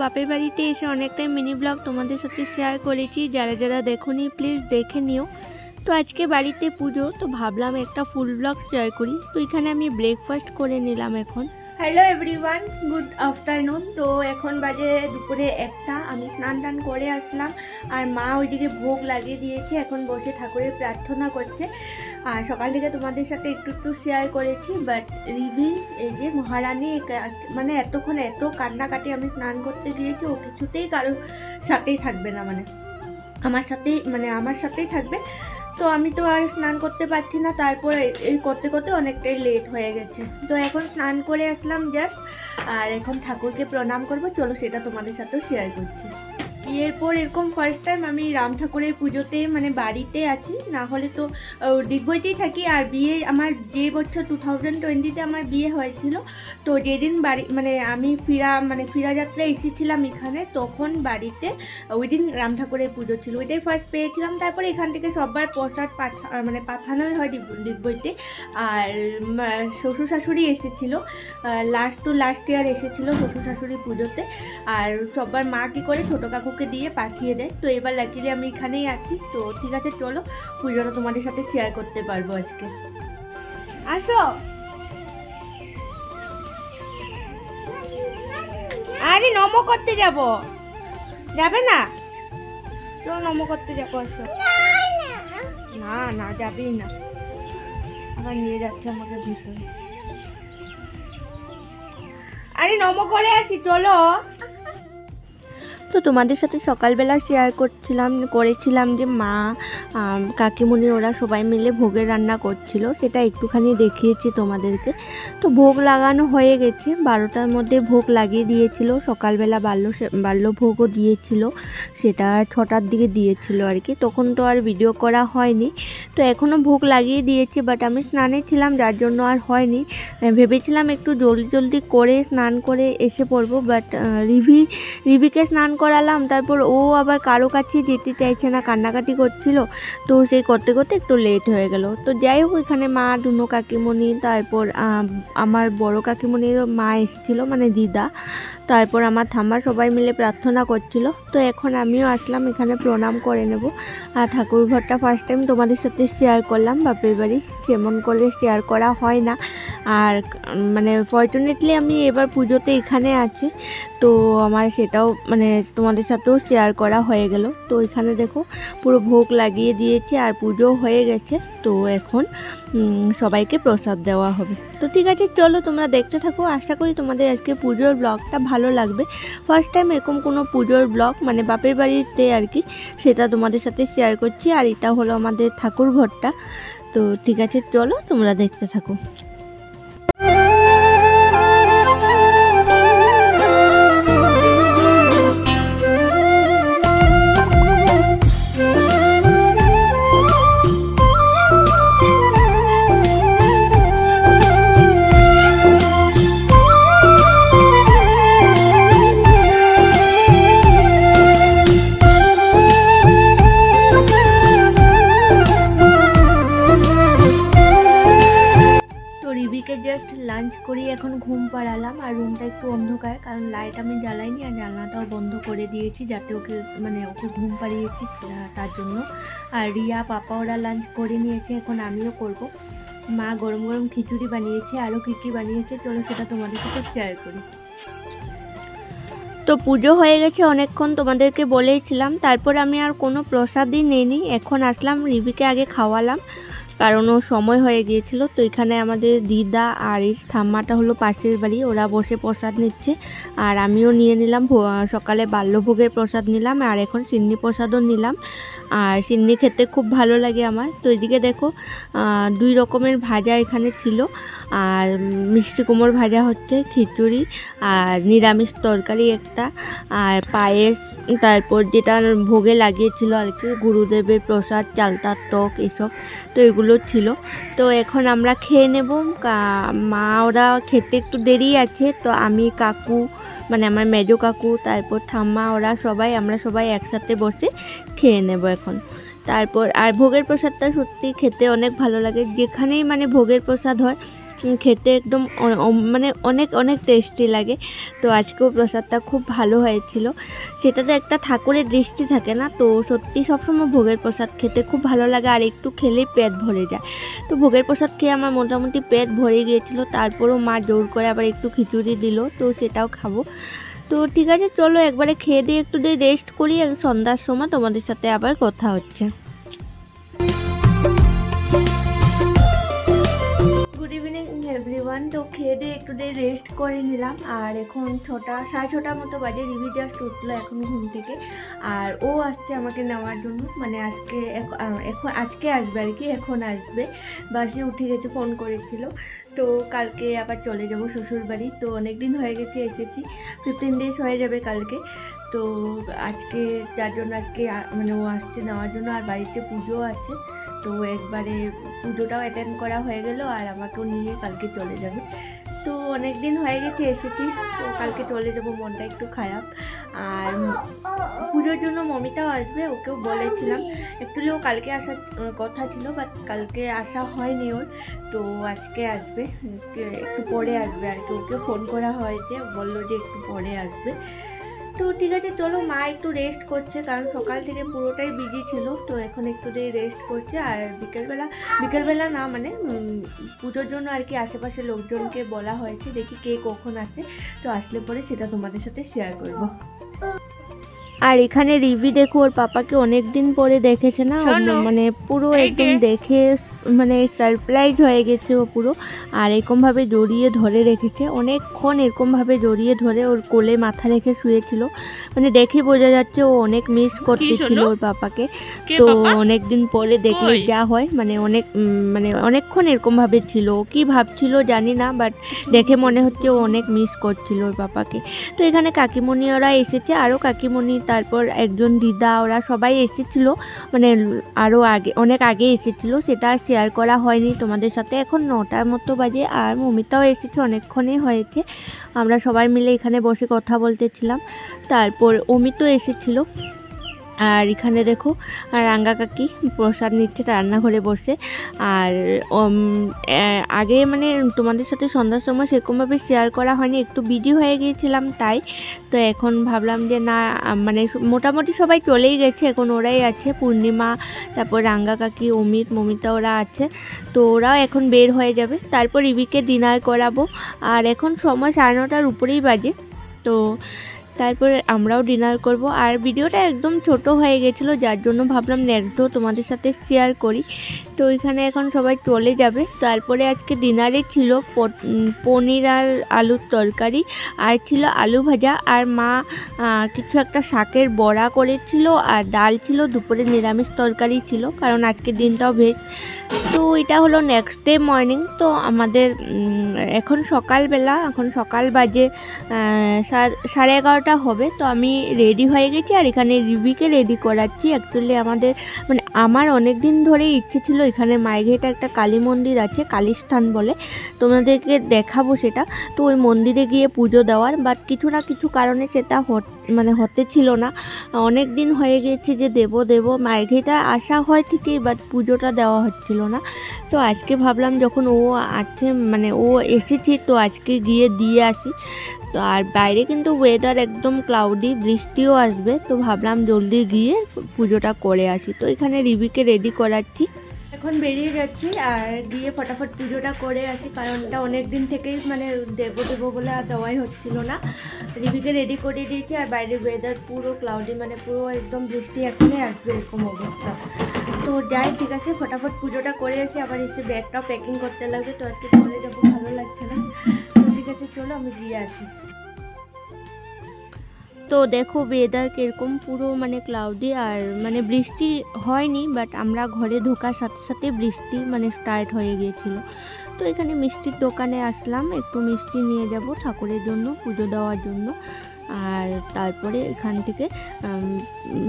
বাপের বাড়িতে এসে অনেকটাই মিনি ব্লগ তোমাদের সাথে শেয়ার করেছি, যারা যারা দেখোনি প্লিজ দেখে নিও। তো আজকে বাড়িতে পুজো, তো ভাবলাম একটা ফুল ব্লগ শেয়ার করি। তো এখানে আমি ব্রেকফাস্ট করে নিলাম এখন। Hello everyone, good afternoon. তো এখন বাজে দুপুরে 1টা। আমি স্নান টান করে আসলাম, আর মা ওইদিকে ভোগ লাগিয়ে দিয়েছে, এখন বসে ঠাকুরের প্রার্থনা করছে। আর সকাল থেকে তোমাদের সাথে একটু শেয়ার করেছি, বাট রিভি এই যে মহারানী মানে এতক্ষণ এত কান্নাকাটি, আমি স্নান করতে গিয়েছি, ও কিছুতেই কারোর সাথেই থাকবে না, মানে আমার সাথেই থাকবে। তো আমি তো আর স্নান করতে পারছি না, তারপর এই করতে করতে অনেকটাই লেট হয়ে গেছে। তো এখন স্নান করে আসলাম জাস্ট, আর এখন ঠাকুরকে প্রণাম করব। চলো সেটা তোমাদের সাথেও শেয়ার করছি। এরপর এরকম ফার্স্ট টাইম আমি রাম ঠাকুরের পুজোতে মানে বাড়িতে আছি, না হলে তো দিগ্বইতেই থাকি। আর বিয়ে আমার যে বছর 2020-তে আমার বিয়ে হয়েছিল, তো যেদিন বাড়ি মানে আমি ফিরা যাত্রা এসেছিলাম এখানে, তখন বাড়িতে ওই দিন রাম ঠাকুরের পুজো ছিল, ওইটাই ফার্স্ট পেয়েছিলাম। তারপরে এখান থেকে সবার প্রসাদ পাঠানোই হয় দিগ্বইতে। আর শ্বশুর শাশুড়ি এসেছিল, লাস্ট ইয়ার এসেছিল শ্বশুর শাশুড়ি পুজোতে। আর সবার মা কী করে ছোটো কাকুকে দিয়ে পাঠিয়ে দেয়। তো এবার লাকিলি আমি এখানেই আছি। তো ঠিক আছে, চলো পুজোটা তোমাদের সাথে শেয়ার করতে পারবো আজকে। আসো। আরে নমো করতে যাবে না? চলো নমো করতে যাবো, আসো। না যাবি না, আবার নিয়ে যাচ্ছে আমাকে ভীষণ। আরে নমো করে আসি, চলো। তো তোমাদের সাথে সকালবেলা শেয়ার করেছিলাম যে মা কাকিমুনি ওরা সবাই মিলে ভোগের রান্না করছিল, সেটা একটুখানি দেখিয়েছি তোমাদেরকে। তো ভোগ লাগানো হয়ে গেছে, 12টার মধ্যে ভোগ লাগিয়ে দিয়েছিল। সকালবেলা বাল্যভোগও দিয়েছিল, সেটা 6টার দিকে দিয়েছিল আর কি, তখন তো আর ভিডিও করা হয়নি। তো এখনও ভোগ লাগিয়ে দিয়েছে, বাট আমি স্নানে ছিলাম যার জন্য আর হয়নি। ভেবেছিলাম একটু জলদি করে স্নান করে এসে পড়বো, বাট রিভিকে স্নান করালাম, তারপর ও আবার কারো কাছে যেতে চাইছে না, কান্নাকাটি করছিল। তো সেই করতে করতে একটু লেট হয়ে গেল। তো যাই হোক, এখানে মা, দুনো কাকিমণি, তারপর আমার বড় কাকিমণিরও মা এসেছিলো, মানে দিদা, তারপর আমার ঠাম্মা, সবাই মিলে প্রার্থনা করছিল। তো এখন আমিও আসলাম এখানে প্রণাম করে নেব। আর ঠাকুর ঘরটা ফার্স্ট টাইম তোমাদের সাথে শেয়ার করলাম, বাপের বাড়ি কেমন করে শেয়ার করা হয় না। আর মানে ফর্চুনেটলি আমি এবার পুজোতে এখানে আছি, তো আমার সেটাও মানে তোমাদের সাথেও শেয়ার করা হয়ে গেল। তো এখানে দেখো পুরো ভোগ লাগিয়ে দিয়েছে, আর পুজো হয়ে গেছে। তো এখন সবাইকে প্রসাদ দেওয়া হবে। তো ঠিক আছে, চলো তোমরা দেখতে থাকো। আশা করি তোমাদের আজকে পুজোর ব্লগটা ভালো লাগবে। ফার্স্ট টাইম এরকম কোনো পুজোর ব্লগ মানে বাপের বাড়িতে আর কি, সেটা তোমাদের সাথে শেয়ার করছি। আর এটা হলো আমাদের ঠাকুর ঘরটা। তো ঠিক আছে, চলো তোমরা দেখতে থাকো। জাস্ট লাঞ্চ করি, এখন ঘুম পাড়ালাম। আর রুমটা একটু অন্ধকার, কারণ লাইট আমি জ্বালাইনি, আর জানলাটাও বন্ধ করে দিয়েছি, যাতে ওকে ঘুম পাড়িয়েছি তার জন্য। আর রিয়া, পাপা ওরা লাঞ্চ করে নিয়েছে, এখন আমিও করব। মা গরম গরম খিচুড়ি বানিয়েছে, আরও কী বানিয়েছে চলো সেটা তোমাদের সাথে শেয়ার করি। তো পুজো হয়ে গেছে অনেকক্ষণ, তোমাদেরকে বলেইছিলাম। তারপর আমি আর কোনো প্রসাদই নিইনি, এখন আসলাম রিভিকে আগে খাওয়ালাম, কারণ ও সময় হয়ে গিয়েছিল। তো এখানে আমাদের দিদা আর এই ঠাম্মাটা হলো পাশের বাড়ি, ওরা বসে প্রসাদ নিচ্ছে। আর আমিও নিয়ে নিলাম, সকালে বাল্যভোগের প্রসাদ নিলাম, আর এখন সিন্নি প্রসাদও নিলাম। আর সিন্নি খেতে খুব ভালো লাগে আমার। তো এদিকে দেখো 2 রকমের ভাজা এখানে ছিল, আর মিষ্টি কুমড়ো ভাজা হচ্ছে, খিচুড়ি, আর নিরামিষ তরকারি একটা, আর পায়েস, তারপর যেটা ভোগে লাগিয়েছিল আর কি গুরুদেবের প্রসাদ, চালতার টক, এসব। তো এগুলো ছিল। তো এখন আমরা খেয়ে নেব। মা ওরা খেতে একটু দেরি আছে, তো আমি, কাকু মানে আমার মেজো কাকু, তারপর ঠাম্মা, আমরা সবাই একসাথে বসে খেয়ে নেব এখন। তারপর আর ভোগের প্রসাদটা সত্যি খেতে অনেক ভালো লাগে, যেখানেই মানে ভোগের প্রসাদ হয় খেতে একদম মানে অনেক অনেক টেস্টি লাগে। তো আজকেও প্রসাদটা খুব ভালো হয়েছিল। সেটাতে একটা ঠাকুরের দৃষ্টি থাকে না, তো সত্যি সবসময় ভোগের প্রসাদ খেতে খুব ভালো লাগে, আর একটু খেলেই পেট ভরে যায়। তো ভোগের প্রসাদ খেয়ে আমার মোটামুটি পেট ভরে গিয়েছিল, তারপরেও মা জোর করে আবার একটু খিচুড়ি দিল, তো সেটাও খাবো। তো ঠিক আছে, চলো একবারে খেয়ে দিয়ে একটু রেস্ট করি, সন্ধ্যার সময় তোমাদের সাথে আবার কথা হচ্ছে। Good evening everyone. তো খেয়ে দিয়ে একটু রেস্ট করে নিলাম, আর এখন 6:30 মতো বাজে। রিভি জাস্ট উঠলো এখন ঘুম থেকে, আর ও আসছে আমাকে নেওয়ার জন্য, মানে আজকে আসবে আর কি, এখন আসবে। বাসে উঠে গেছে, ফোন করেছিল। তো কালকে আবার চলে যাব শ্বশুর বাড়ি। তো অনেক দিন হয়ে গেছে এসেছি, 15 ডেজ হয়ে যাবে কালকে। তো আজকে যার জন্য আজকে মানে ও আসছে নেওয়ার জন্য, আর বাড়িতে পুজো আছে, তো একবারে পুজোটাও অ্যাটেন্ড করা হয়ে গেল, আর আমাকেও নিয়ে কালকে চলে যাবে। তো অনেক দিন হয়ে গেছে এসেছি, তো কালকে চলে যাব, মনটা একটু খারাপ। আর পুজোর জন্য মমিতাও আসবে, ওকেও বলেছিলাম। অ্যাকচুয়ালি ও কালকে আসার কথা ছিল, বাট কালকে আসা হয়নি ওর। তো আজকে আসবে, একটু পরে আসবে আর কি। ওকে ফোন করা হয়েছে, বললো যে একটু পরে আসবে। তো ঠিক আছে, চলো। মা একটু রেস্ট করছে, কারণ সকাল থেকে পুরোটাই বিজি ছিল, তো এখন একটু রেস্ট করছে। আর বিকেলবেলা না, মানে পুজোর জন্য আর কি আশেপাশে লোকজনকে বলা হয়েছে, দেখি কে কখন আসে, তো আসলে পরে সেটা তোমাদের সাথে শেয়ার করব। আর এখানে রিভি দেখো, ওর পাপাকে অনেক দিন পরে দেখেছে না, মানে পুরো একদম দেখে মানে সারপ্রাইজ হয়ে গেছে ও পুরো। আর এরকমভাবে জড়িয়ে ধরে রেখেছে অনেকক্ষণ, এরকমভাবে জড়িয়ে ধরে ওর কোলে মাথা রেখে শুয়েছিল, মানে দেখে বোঝা যাচ্ছে ও অনেক মিস করতেছিল ওর পাপাকে। তো অনেক দিন পরে দেখলে যা হয়, মানে অনেকক্ষণ এরকমভাবে ছিল। ও কি ভাবছিল জানি না, বাট দেখে মনে হচ্ছে ও অনেক মিস করছিল ওর পাপাকে। তো এখানে কাকিমণি ওরা এসেছে, আরও কাকিমণি, তারপর একজন দিদা, ওরা সবাই এসেছিলো, মানে আরও অনেক আগে এসেছিলো, সেটা শেয়ার করা হয়নি তোমাদের সাথে। এখন 9টার মতো বাজে, আর মমিতাও এসেছে, অনেকক্ষণই হয়েছে। আমরা সবাই মিলে এখানে বসে কথা বলতেছিলাম। তারপর অমিতও এসেছিলো। আর এখানে দেখো রাঙ্গা কাকি প্রসাদ নিচ্ছে রান্নাঘরে বসে। আর আগে মানে তোমাদের সাথে সন্ধ্যার সময় সেরকমভাবে শেয়ার করা হয়নি, একটু বিজি হয়ে গিয়েছিলাম তাই। তো এখন ভাবলাম যে না, মানে মোটামুটি সবাই চলেই গেছে, এখন ওরাই আছে, পূর্ণিমা, তারপর রাঙ্গা কাকি, অমিত, মমিতা, ওরা আছে। তো ওরাও এখন বের হয়ে যাবে, তারপর রিভিকে ডিনার করাবো। আর এখন সময় 9:30-র উপরেই বাজে, তো তারপরে আমরাও ডিনার করব। আর ভিডিওটা একদম ছোট হয়ে গেছিলো, যার জন্য ভাবলাম নেক্সট তোমাদের সাথে শেয়ার করি। তো এখানে এখন সবাই চলে যাবে। তারপরে আজকে ডিনারে ছিল পনির আর আলুর তরকারি, আর ছিল আলু ভাজা, আর মা কিছু একটা শাকের বড়া করেছিল, আর ডাল ছিল। দুপুরে নিরামিষ তরকারি ছিল, কারণ আজকের দিনটাও ভেজ। তো এটা হলো নেক্সট ডে মর্নিং। তো আমাদের এখন সকালবেলা, এখন সকাল বাজে 11:30 হবে। তো আমি রেডি হয়ে গেছি, আর এখানে রিভিকে রেডি করাচ্ছি। অ্যাকচুয়ালি আমাদের মানে আমার অনেক দিন ধরেই ইচ্ছে ছিল, এখানে মাইঘেটা একটা কালী মন্দির আছে, কালীস্থান বলে, তোমাদেরকে দেখাবো সেটা। তো ওই মন্দিরে গিয়ে পুজো দেওয়ার, বাট কিছু না কিছু কারণে সেটা হতে ছিল না। অনেক দিন হয়ে গেছে যে দেব মাইঘেটা আসা হয় ঠিকই, বাট পুজোটা দেওয়া হচ্ছিল না। তো আজকে ভাবলাম যখন ও আছে, মানে ও এসেছে, তো আজকে গিয়ে দিয়ে আসি। তো আর বাইরে কিন্তু ওয়েদার একদম ক্লাউডি, বৃষ্টিও আসবে, তো ভাবলাম জলদি গিয়ে পুজোটা করে আসি। তো এখানে রিভিকে রেডি করাচ্ছি, এখন বেরিয়ে যাচ্ছি, আর গিয়ে ফটাফট পুজোটা করে আসি, কারণ এটা অনেক দিন থেকেই মানে দেবো বলে আর দেওয়াই হচ্ছিল না। রিভিকে রেডি করে দিয়েছি, আর বাইরে ওয়েদার পুরো ক্লাউডি, মানে পুরো একদম বৃষ্টি এখনই আসবে এরকম অবস্থা। তো যাই, ঠিক আছে, ফটাফট পুজোটা করে আসি, আবার এসে ব্যাগটাও প্যাকিং করতে লাগবে। তো আজকে চলে যাবো, ভালো লাগছে না। তো ঠিক আছে, চলো আমি গিয়ে আসি। তো দেখো ওয়েদার কীরকম, পুরো মানে ক্লাউডি, আর মানে বৃষ্টি হয়নি, বাট আমরা ঘরে ঢোকার সাথে সাথে বৃষ্টি মানে স্টার্ট হয়ে গিয়েছিল। তো এখানে মিষ্টির দোকানে আসলাম, একটু মিষ্টি নিয়ে যাব ঠাকুরের জন্য, পুজো দেওয়ার জন্য। আর তারপরে এখান থেকে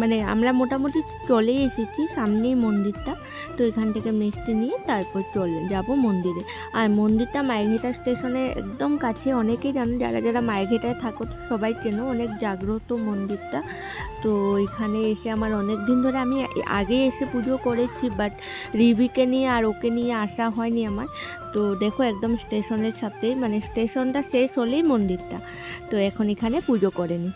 মানে আমরা মোটামুটি চলেই এসেছি, সামনেই মন্দিরটা। তো এখান থেকে মিষ্টি নিয়ে তারপর চলে যাব মন্দিরে। আর মন্দিরটা মাইঘেটা স্টেশনের একদম কাছে, অনেকেই জানো, যারা যারা মাইঘেটায় থাকো সবাই চেনো, অনেক জাগ্রত মন্দিরটা। তো এখানে এসে আমার অনেক দিন ধরে, আমি আগে এসে পুজো করেছি, বাট রিবিকে নিয়ে আর ওকে নিয়ে আসা হয়নি আমার। তো দেখো একদম স্টেশনের সাথেই, মানে স্টেশনটা শেষ হলেই মন্দিরটা। তো এখন এখানে পুজো করে নিই।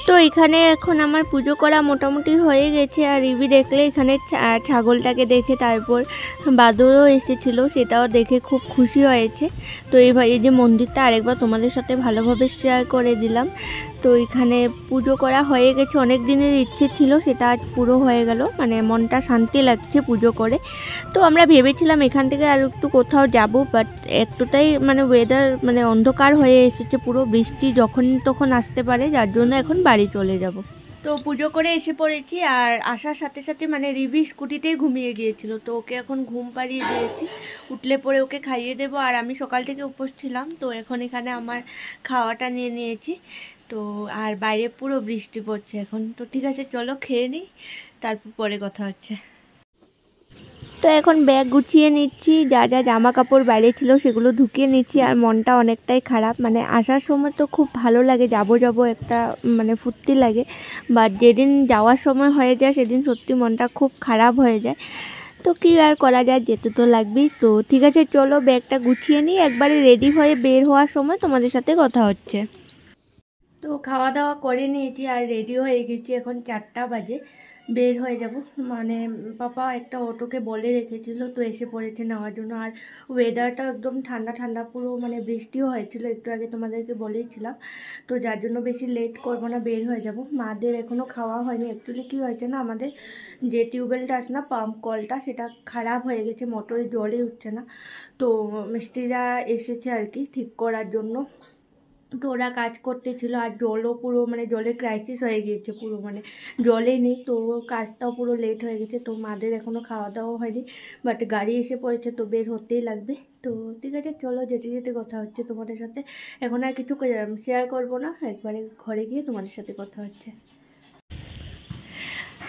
তো এখানে এখন আমার পুজো করা মোটামুটি হয়ে গেছে। আর রিবি দেখলে এখানে ছাগলটাকে দেখে, তারপর বাদুড়ও এসেছিল, সেটাও দেখে খুব খুশি হয়েছে। তো এই যে মন্দিরটা আরেকবার তোমাদের সাথে ভালোভাবে শেয়ার করে দিলাম। তো এখানে পুজো করা হয়ে গেছে, অনেক দিনের ইচ্ছে ছিল, সেটা আজ পুরো হয়ে গেল, মানে মনটা শান্তি লাগছে পুজো করে। তো আমরা ভেবেছিলাম এখান থেকে আর একটু কোথাও যাব, বাট এতটাই মানে ওয়েদার মানে অন্ধকার হয়ে এসেছে, পুরো বৃষ্টি যখন তখন আসতে পারে, যার জন্য এখন বাড়ি চলে যাব। তো পুজো করে এসে পড়েছি, আর আসার সাথে সাথে মানে রিবি স্কুটিতেই ঘুমিয়ে গিয়েছিল, তো ওকে এখন ঘুম পাড়িয়ে দিয়েছি, উঠলে পরে ওকে খাইয়ে দেবো। আর আমি সকাল থেকে উপোস ছিলাম, তো এখন এখানে আমার খাওয়াটা নিয়ে নিয়েছি। তো আর বাইরে পুরো বৃষ্টি পড়ছে এখন। তো ঠিক আছে, চলো খেয়ে নিই, তারপর পরে কথা হচ্ছে। তো এখন ব্যাগ গুছিয়ে নিচ্ছি, যা যা জামা কাপড় বাইরে ছিল সেগুলো ঢুকিয়ে নিচ্ছি। আর মনটা অনেকটাই খারাপ, মানে আসার সময় তো খুব ভালো লাগে, যাব একটা মানে ফুর্তি লাগে, বাট যেদিন যাওয়ার সময় হয়ে যায় সেদিন সত্যি মনটা খুব খারাপ হয়ে যায়। তো কী আর করা যায়, যেতে তো লাগবেই। তো ঠিক আছে, চলো ব্যাগটা গুছিয়ে নিই, একবারে রেডি হয়ে বের হওয়ার সময় তোমাদের সাথে কথা হচ্ছে। তো খাওয়া দাওয়া করে নিয়েছি আর রেডি হয়ে গেছি, এখন 4টা বাজে, বের হয়ে যাব। মানে পাপা একটা অটোকে বলে রেখেছিল, তো এসে পড়েছে নেওয়ার জন্য। আর ওয়েদারটা একদম ঠান্ডা ঠান্ডা, পুরো মানে বৃষ্টিও হয়েছিল একটু আগে, তোমাদেরকে বলেইছিলাম। তো যার জন্য বেশি লেট করবো না, বের হয়ে যাব। মাদের এখনও খাওয়া হয়নি। অ্যাকচুয়ালি কী হয়েছে না, আমাদের যে টিউবওয়েলটা আছে না, পাম্প কলটা, সেটা খারাপ হয়ে গেছে, মোটরে জলই উঠছে না। তো মিস্ত্রিরা এসেছে আর কি ঠিক করার জন্য। তো ওরা কাজ করতেছিল, আর জলও পুরো মানে জলের ক্রাইসিস হয়ে গিয়েছে, পুরো মানে জলে নেই। তো কাজটাও পুরো লেট হয়ে গেছে। তো মাদের এখনও খাওয়া দাওয়া হয়নি, বাট গাড়ি এসে পড়েছে, তো বের হতেই লাগবে। তো ঠিক আছে, চলো যেতে যেতে কথা হচ্ছে তোমাদের সাথে। এখন আর কিছু শেয়ার করবো না, একবারে ঘরে গিয়ে তোমাদের সাথে কথা হচ্ছে।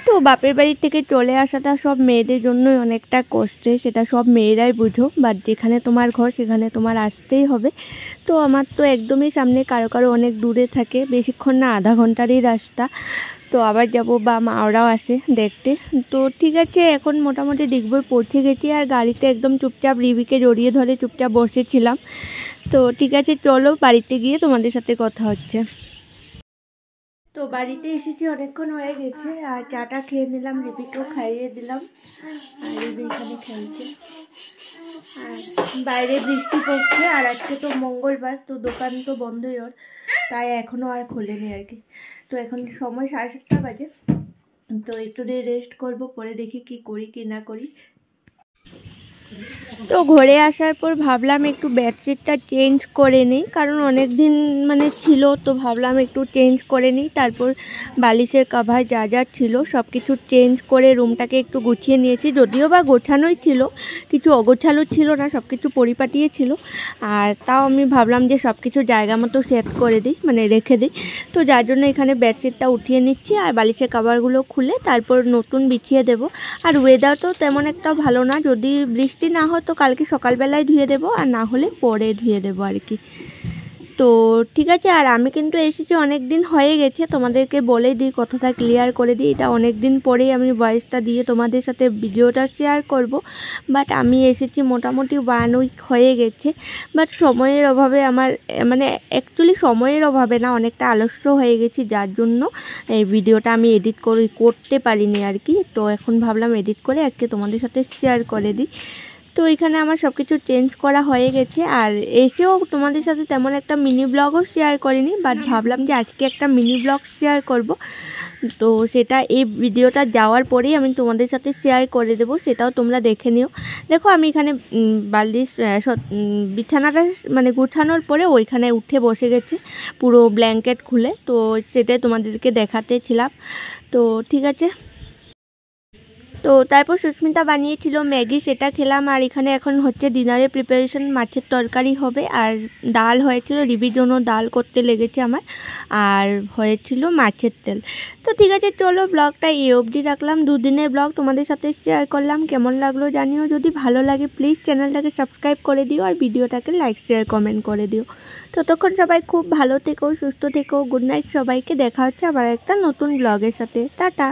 তো বাপের বাড়ি থেকে চলে আসাটা সব মেয়েদের জন্যই অনেকটা কষ্টের, সেটা সব মেয়েরাই বুঝো, বাট যেখানে তোমার ঘর সেখানে তোমার আসতেই হবে। তো আমার তো একদমই সামনে, কারো কারো অনেক দূরে থাকে, বেশিক্ষণ না, আধা ঘন্টারই রাস্তা। তো আবার যাব, বা মা ওরাও আসে দেখতে। তো ঠিক আছে, এখন মোটামুটি ডিগবই পৌঁছে গেছি, আর গাড়িতে একদম চুপচাপ রিবিকে জড়িয়ে ধরে চুপচাপ বসেছিলাম। তো ঠিক আছে, চলো বাড়িতে গিয়ে তোমাদের সাথে কথা হচ্ছে। তো বাড়িতে এসেছি, অনেকক্ষণ হয়ে গেছে, আর চাটা খেয়ে নিলাম, রিবিকেও খাইয়ে দিলাম, আর রিবি এখানে খেলছে। আর বাইরে বৃষ্টি পড়ছে, আর আজকে তো মঙ্গলবার, তো দোকান তো বন্ধই ওর, তাই এখনও আর খোলেনি আর কি। তো এখন সময় 7:30 বাজে, তো একটু রেস্ট করবো, পরে দেখি কি করি কি না করি। তো ঘরে আসার পর ভাবলাম একটু বেডশিটটা চেঞ্জ করে নিই, কারণ অনেক দিন মানে ছিল, তো ভাবলাম একটু চেঞ্জ করে নিই। তারপর বালিশের কভার যা যা ছিল সব কিছু চেঞ্জ করে রুমটাকে একটু গুছিয়ে নিয়েছি, যদিও বা গোছানোই ছিল, কিছু অগোছালো ছিল না, সব কিছু পরিপাটিয়ে ছিল। আর তাও আমি ভাবলাম যে সব কিছু জায়গা মতো সেট করে দিই, মানে রেখে দিই। তো যার জন্য এখানে বেডশিটটা উঠিয়ে নিচ্ছি, আর বালিশের কভারগুলো খুলে তারপর নতুন বিছিয়ে দেব। আর ওয়েদার তো তেমন একটা ভালো না, যদি বৃষ্টি না হয় তো কালকে সকালবেলায় ধুয়ে দেবো, আর না হলে পরে ধুয়ে দেবো আর কি। তো ঠিক আছে। আর আমি কিন্তু এসেছি অনেক দিন হয়ে গেছে, তোমাদেরকে বলে দিই, কথাটা ক্লিয়ার করে দিই, এটা অনেক দিন পরেই আমি ভয়েসটা দিয়ে তোমাদের সাথে ভিডিওটা শেয়ার করব। বাট আমি এসেছি মোটামুটি 1 উইক হয়ে গেছে। বাট সময়ের অভাবে আমার মানে অ্যাকচুয়ালি সময়ের অভাবে না, অনেকটা আলস্য হয়ে গেছি, যার জন্য এই ভিডিওটা আমি এডিট করতে পারিনি আর কি। তো এখন ভাবলাম এডিট করে আজকে তোমাদের সাথে শেয়ার করে দিই। তো এখানে আমার সব কিছু চেঞ্জ করা হয়ে গেছে। আর এসেও তোমাদের সাথে তেমন একটা মিনি ব্লগও শেয়ার করিনি, বাট ভাবলাম যে আজকে একটা মিনি ব্লগ শেয়ার করব। তো সেটা এই ভিডিওটা যাওয়ার পরেই আমি তোমাদের সাথে শেয়ার করে দেব, সেটাও তোমরা দেখে নিও। দেখো আমি এখানে বালিশ বিছানাটা মানে গুছানোর পরে ওইখানে উঠে বসে গেছে পুরো ব্ল্যাঙ্কেট খুলে, তো সেটাই তোমাদেরকে দেখাতেছিলাম। তো ঠিক আছে। তো তারপর সুস্মিতা বানিয়েছিল ম্যাগি, সেটা খেলাম। আর এখানে এখন হচ্ছে ডিনারের প্রিপারেশন, মাছের তরকারি হবে আর ডাল হয়েছিল, রিবির জন্য ডাল করতে লেগেছে আমার, আর হয়েছিল মাছের তেল। তো ঠিক আছে, চলো ব্লগটা এই অবধি রাখলাম, দুদিনের ব্লগ তোমাদের সাথে শেয়ার করলাম। কেমন লাগলো জানিও, যদি ভালো লাগে প্লিজ চ্যানেলটাকে সাবস্ক্রাইব করে দিও আর ভিডিওটাকে লাইক শেয়ার কমেন্ট করে দিও। ততক্ষণ সবাই খুব ভালো থেকো, সুস্থ থেকো, গুড নাইট সবাইকে। দেখা হচ্ছে আবার একটা নতুন ব্লগের সাথে। টাটা।